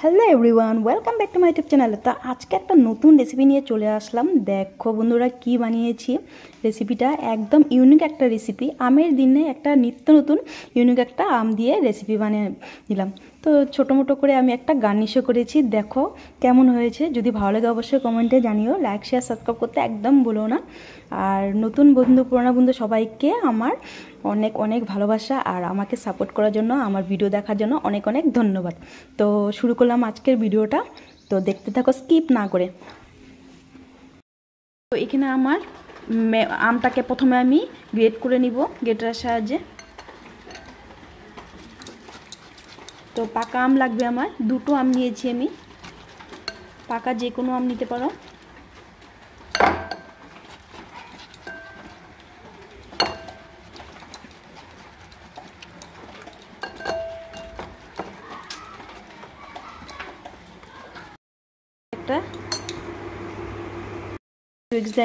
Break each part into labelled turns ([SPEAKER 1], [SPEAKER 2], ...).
[SPEAKER 1] Hello everyone, welcome back to my YouTube channel. তো আজকে একটা নতুন রেসিপি নিয়ে চলে আসলাম। দেখো বন্ধুরা কি বানিয়েছি। রেসিপিটা একদম ইউনিক একটা রেসিপি। আমের দিনে একটা নিত্য নতুন ইউনিক একটা আম দিয়ে রেসিপি বানিয়ে দিলাম। তো ছোটো মোটো করে আমি একটা গার্নিশও করেছি। দেখো কেমন হয়েছে। যদি ভালো লাগে অবশ্যই কমেন্টে জানিও। লাইক শেয়ার সাবস্ক্রাইব করতে একদম ভুলো না। আর নতুন বন্ধু পুরোনো বন্ধু সবাইকে আমার অনেক অনেক ভালোবাসা আর আমাকে সাপোর্ট করার জন্য, আমার ভিডিও দেখার জন্য অনেক অনেক ধন্যবাদ। তো শুরু করলাম আজকের ভিডিওটা। তো দেখতে থাকো স্কিপ না করে। তো এখানে আমার আমটাকে প্রথমে আমি গ্রেট করে নিব গ্রেটারের সাহায্যে। তো পাকা আম লাগবে আমার, দুটো আম নিয়েছি আমি। পাকা যে কোনো আম নিতে পারো। একটা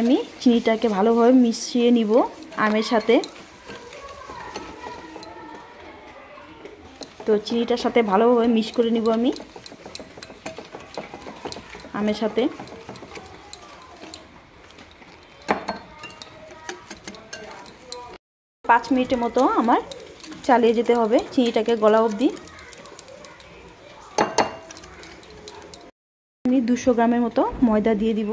[SPEAKER 1] আমি চিনিটাকে ভালোভাবে মিশিয়ে নিব আমের সাথে। তো চিনিটার সাথে ভালোভাবে মিক্স করে নিব আমি আমের সাথে। পাঁচ মিনিটের মতো আমার চালিয়ে যেতে হবে চিনিটাকে গলা অবধি। আমি 200 গ্রামের মতো ময়দা দিয়ে দিব।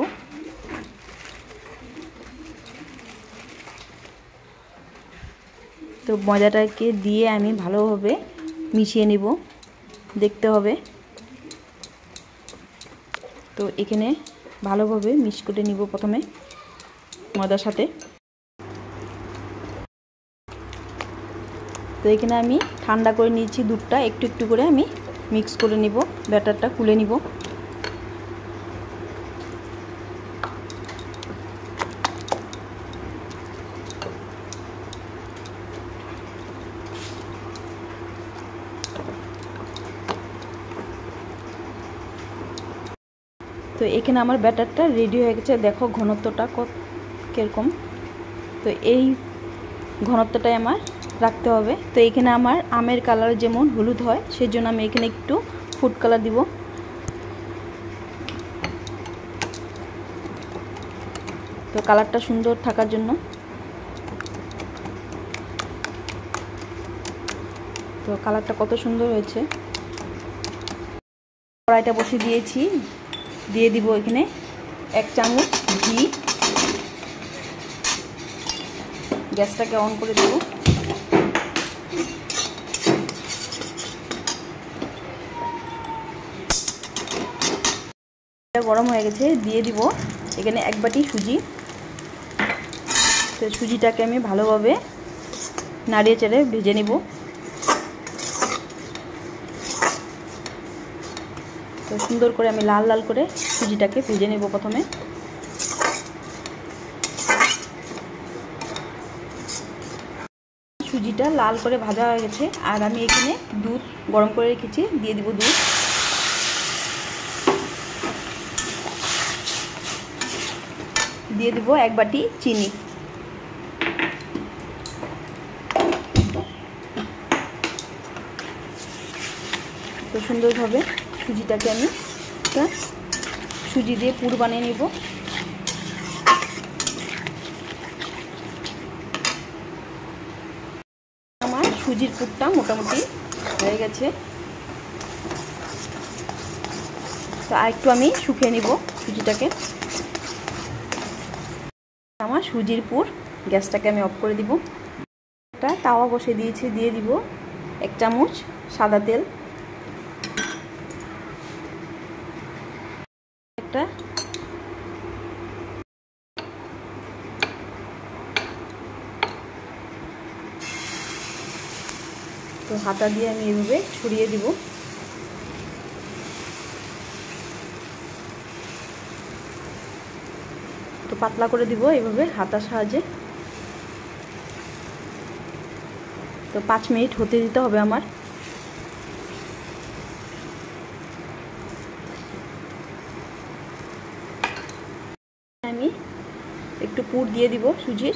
[SPEAKER 1] তো ময়দাটাকে দিয়ে আমি ভালোভাবে মিশিয়ে নিব, দেখতে হবে। তো এখানে ভালোভাবে মিক্স করে নিব প্রথমে ময়দার সাথে। তো এখানে আমি ঠান্ডা করে নিয়েছি দুধটা, একটু একটু করে আমি মিক্স করে নিব, ব্যাটারটা খুলে নিব। তো এখানে আমার ব্যাটারটা রেডি হয়ে গেছে। দেখো ঘনত্বটা কীরকম। তো এই ঘনত্বটাই আমার রাখতে হবে। তো এখানে আমার আমের কালার যেমন হলুদ হয়, সেই জন্য আমি এখানে একটু ফুড কালার দিব। তো কালারটা সুন্দর থাকার জন্য। তো কালারটা কত সুন্দর হয়েছে। কড়াইটা বসিয়ে দিয়েছি, দিয়ে দিব এখানে 1 চামচ ঘি। গ্যাসটাকে অন করে দেব। গরম হয়ে গেছে, দিয়ে দিব এখানে 1 বাটি সুজি। তো সুজিটাকে আমি ভালোভাবে নাড়িয়ে চেড়ে ভেজে নিব। তো সুন্দর করে আমি লাল লাল করে সুজিটাকে ভেজে নেব প্রথমে। সুজিটা লাল করে ভাজা হয়ে গেছে। আর আমি এখানে দুধ গরম করে রেখেছি, দিয়ে দিব দুধ। দিয়ে দিব 1 বাটি চিনি। তো সুন্দরভাবে সুজিটাকে আমি সুজি দিয়ে পুর বানিয়ে নেব। আমার সুজির পুরটা মোটামুটি হয়ে গেছে। তো আর একটু আমি শুকিয়ে নিব সুজিটাকে। আমার সুজির পুর, গ্যাসটাকে আমি অফ করে দিব। একটা তাওয়া বসে দিয়েছি, দিয়ে দিব 1 চামচ সাদা তেল। একটা তো হাতা দিয়ে আমি এভাবে ছড়িয়ে দিব। তো পাতলা করে দিব এইভাবে হাতার সাহায্যে। তো 5 মিনিট হতে দিতে হবে আমার। আমি একটু পুর দিয়ে দিব সুজির,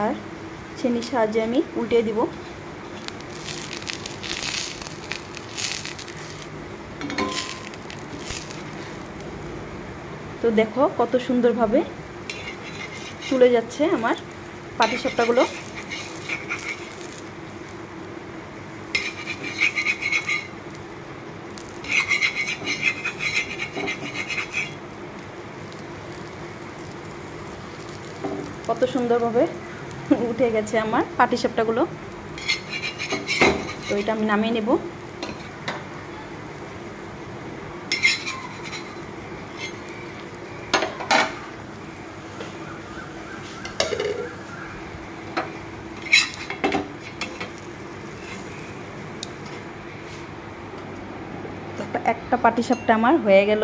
[SPEAKER 1] আর চিনির সাহায্যে আমি উল্টে দিব। তো দেখো কত সুন্দরভাবে তুলে যাচ্ছে আমার পাটিসাপটাগুলো। কত সুন্দরভাবে উঠে গেছে আমার পাটিসাপটাগুলো। তো এটা আমি নামিয়ে নেব। একটা পাটিসাপটা আমার হয়ে গেল।